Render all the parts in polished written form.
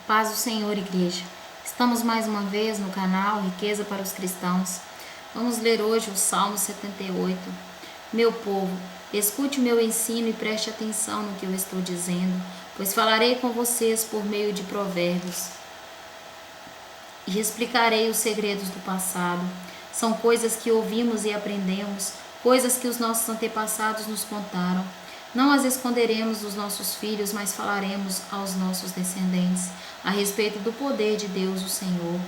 Paz do Senhor, igreja. Estamos mais uma vez no canal Riqueza para os Cristãos. Vamos ler hoje o Salmo 78. Meu povo, escute o meu ensino e preste atenção no que eu estou dizendo, pois falarei com vocês por meio de provérbios e explicarei os segredos do passado. São coisas que ouvimos e aprendemos, coisas que os nossos antepassados nos contaram. Não as esconderemos dos nossos filhos, mas falaremos aos nossos descendentes a respeito do poder de Deus, o Senhor,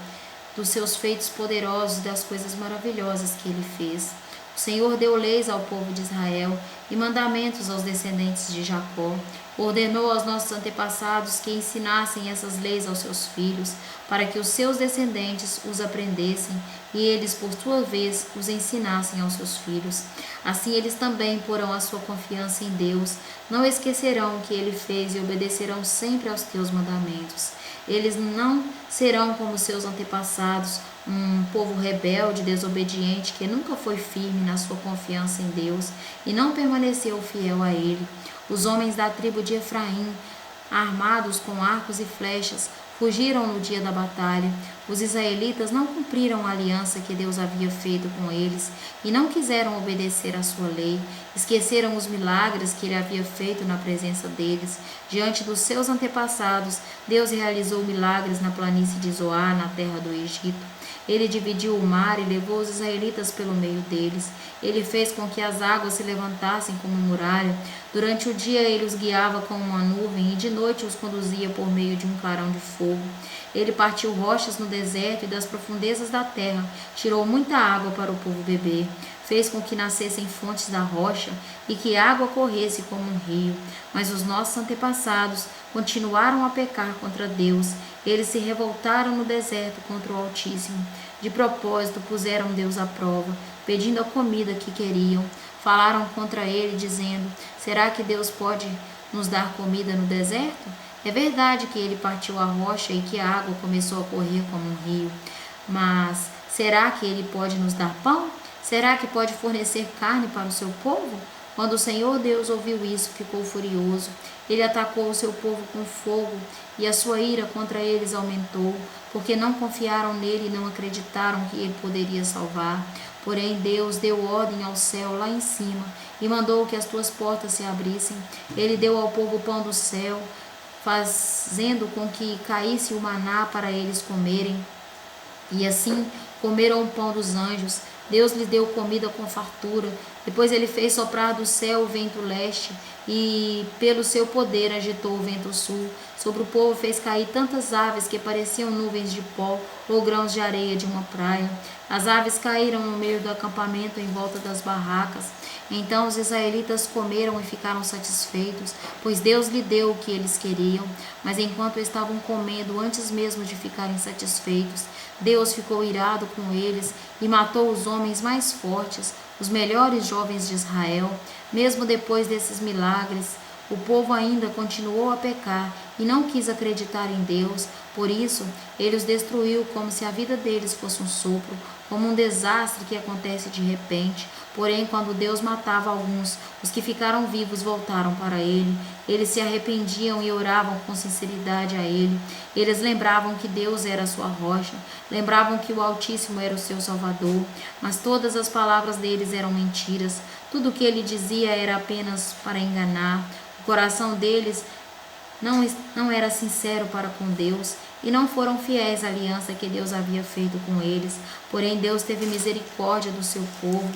dos seus feitos poderosos e das coisas maravilhosas que Ele fez. O Senhor deu leis ao povo de Israel e mandamentos aos descendentes de Jacó. Ordenou aos nossos antepassados que ensinassem essas leis aos seus filhos, para que os seus descendentes os aprendessem e eles, por sua vez, os ensinassem aos seus filhos. Assim eles também porão a sua confiança em Deus, não esquecerão o que Ele fez e obedecerão sempre aos teus mandamentos. Eles não serão como seus antepassados, um povo rebelde, desobediente, que nunca foi firme na sua confiança em Deus e não permaneceu fiel a Ele. Os homens da tribo de Efraim, armados com arcos e flechas, fugiram no dia da batalha. Os israelitas não cumpriram a aliança que Deus havia feito com eles e não quiseram obedecer à sua lei. Esqueceram os milagres que Ele havia feito na presença deles. Diante dos seus antepassados, Deus realizou milagres na planície de Zoar, na terra do Egito. Ele dividiu o mar e levou os israelitas pelo meio deles. Ele fez com que as águas se levantassem como muralha. Durante o dia ele os guiava com uma nuvem e de noite os conduzia por meio de um clarão de fogo. Ele partiu rochas no deserto e das profundezas da terra tirou muita água para o povo beber. Fez com que nascessem fontes da rocha e que a água corresse como um rio. Mas os nossos antepassados continuaram a pecar contra Deus. Eles se revoltaram no deserto contra o Altíssimo. De propósito puseram Deus à prova, pedindo a comida que queriam. Falaram contra Ele, dizendo: será que Deus pode nos dar comida no deserto? É verdade que Ele partiu a rocha e que a água começou a correr como um rio. Mas será que Ele pode nos dar pão? Será que pode fornecer carne para o seu povo? Quando o Senhor Deus ouviu isso, ficou furioso. Ele atacou o seu povo com fogo e a sua ira contra eles aumentou, porque não confiaram nele e não acreditaram que ele poderia salvar. Porém, Deus deu ordem ao céu lá em cima e mandou que as suas portas se abrissem. Ele deu ao povo o pão do céu, fazendo com que caísse o maná para eles comerem. E assim comeram o pão dos anjos. Deus lhes deu comida com fartura. Depois ele fez soprar do céu o vento leste e pelo seu poder agitou o vento sul. Sobre o povo fez cair tantas aves que pareciam nuvens de pó ou grãos de areia de uma praia. As aves caíram no meio do acampamento em volta das barracas. Então os israelitas comeram e ficaram satisfeitos, pois Deus lhe deu o que eles queriam. Mas enquanto estavam comendo, antes mesmo de ficarem satisfeitos, Deus ficou irado com eles e matou os homens mais fortes, os melhores jovens de Israel. Mesmo depois desses milagres, o povo ainda continuou a pecar e não quis acreditar em Deus. Por isso, ele os destruiu como se a vida deles fosse um sopro, como um desastre que acontece de repente. Porém, quando Deus matava alguns, os que ficaram vivos voltaram para ele. Eles se arrependiam e oravam com sinceridade a ele. Eles lembravam que Deus era a sua rocha, lembravam que o Altíssimo era o seu Salvador, mas todas as palavras deles eram mentiras. Tudo o que ele dizia era apenas para enganar. O coração deles não era sincero para com Deus e não foram fiéis à aliança que Deus havia feito com eles. Porém, Deus teve misericórdia do seu povo.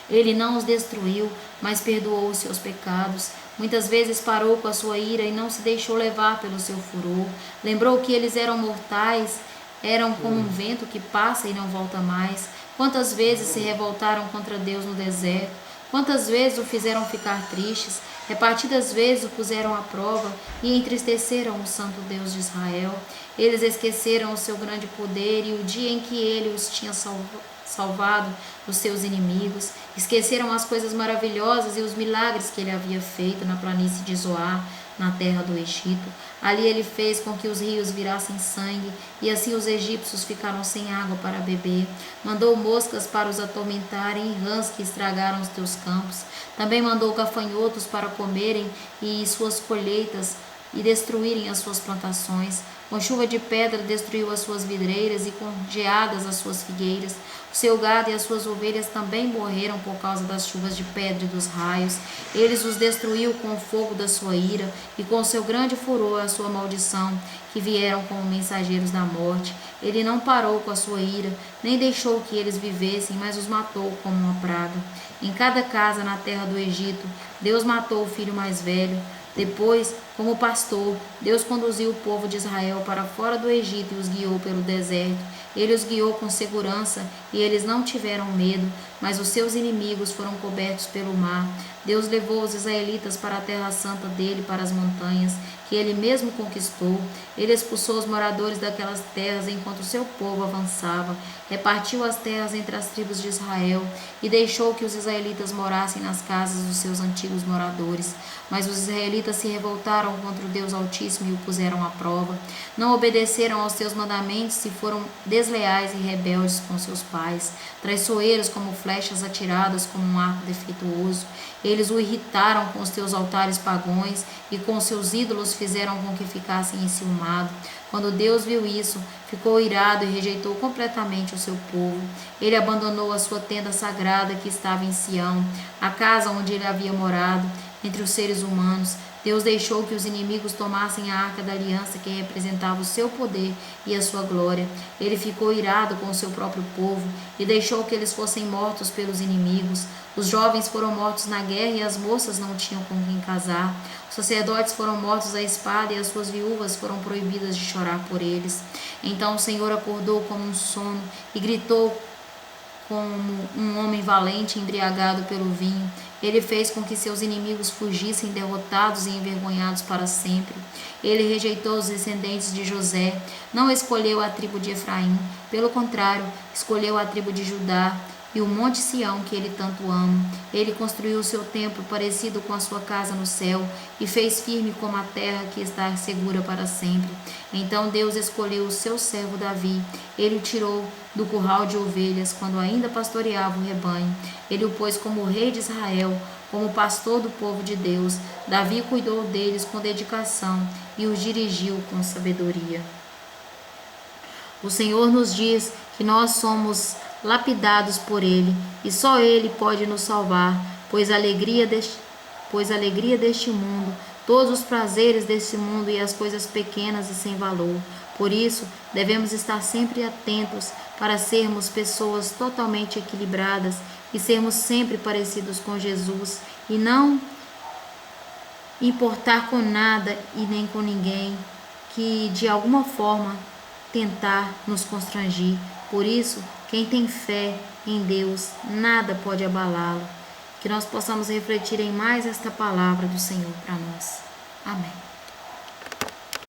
Ele não os destruiu, mas perdoou os seus pecados. Muitas vezes parou com a sua ira e não se deixou levar pelo seu furor. Lembrou que eles eram mortais, eram como um vento que passa e não volta mais. Quantas vezes se revoltaram contra Deus no deserto? Quantas vezes o fizeram ficar tristes? Repartidas vezes o puseram à prova e entristeceram o santo Deus de Israel. Eles esqueceram o seu grande poder e o dia em que ele os tinha salvado dos seus inimigos. Esqueceram as coisas maravilhosas e os milagres que ele havia feito na planície de Zoar, na terra do Egito. Ali ele fez com que os rios virassem sangue, e assim os egípcios ficaram sem água para beber. Mandou moscas para os atormentarem e rãs que estragaram os teus campos. Também mandou gafanhotos para comerem e suas colheitas e destruírem as suas plantações. Com chuva de pedra destruiu as suas vidreiras e com geadas as suas figueiras. O seu gado e as suas ovelhas também morreram por causa das chuvas de pedra e dos raios. Eles os destruiu com o fogo da sua ira e com o seu grande furor a sua maldição, que vieram como mensageiros da morte. Ele não parou com a sua ira, nem deixou que eles vivessem, mas os matou como uma praga. Em cada casa na terra do Egito, Deus matou o filho mais velho. Depois, como pastor, Deus conduziu o povo de Israel para fora do Egito e os guiou pelo deserto. Ele os guiou com segurança e eles não tiveram medo, mas os seus inimigos foram cobertos pelo mar. Deus levou os israelitas para a terra santa dele, para as montanhas, que ele mesmo conquistou. Ele expulsou os moradores daquelas terras enquanto o seu povo avançava. Repartiu as terras entre as tribos de Israel e deixou que os israelitas morassem nas casas dos seus antigos moradores. Mas os israelitas se revoltaram contra o Deus Altíssimo e o puseram à prova. Não obedeceram aos seus mandamentos e foram desleais e rebeldes com seus pais, traiçoeiros como flechas atiradas como um arco defeituoso. Eles o irritaram com os seus altares pagões e com seus ídolos fizeram com que ficassem enciumados. Quando Deus viu isso, ficou irado e rejeitou completamente o seu povo. Ele abandonou a sua tenda sagrada que estava em Sião, a casa onde ele havia morado entre os seres humanos. Deus deixou que os inimigos tomassem a arca da aliança que representava o seu poder e a sua glória. Ele ficou irado com o seu próprio povo e deixou que eles fossem mortos pelos inimigos. Os jovens foram mortos na guerra e as moças não tinham com quem casar. Os sacerdotes foram mortos à espada e as suas viúvas foram proibidas de chorar por eles. Então o Senhor acordou como um sono e gritou como um homem valente embriagado pelo vinho. Ele fez com que seus inimigos fugissem derrotados e envergonhados para sempre. Ele rejeitou os descendentes de José, não escolheu a tribo de Efraim, pelo contrário, escolheu a tribo de Judá e o monte Sião que ele tanto ama. Ele construiu o seu templo parecido com a sua casa no céu e fez firme como a terra que está segura para sempre. Então Deus escolheu o seu servo Davi. Ele o tirou do curral de ovelhas quando ainda pastoreava o rebanho. Ele o pôs como rei de Israel, como pastor do povo de Deus. Davi cuidou deles com dedicação e os dirigiu com sabedoria. O Senhor nos diz que nós somos lapidados por Ele, e só Ele pode nos salvar, pois a alegria deste mundo, todos os prazeres deste mundo e as coisas pequenas e sem valor. Por isso, devemos estar sempre atentos para sermos pessoas totalmente equilibradas e sermos sempre parecidos com Jesus e não importar com nada e nem com ninguém que de alguma forma tentar nos constrangir. Por isso, quem tem fé em Deus, nada pode abalá-lo. Que nós possamos refletir em mais esta palavra do Senhor para nós. Amém.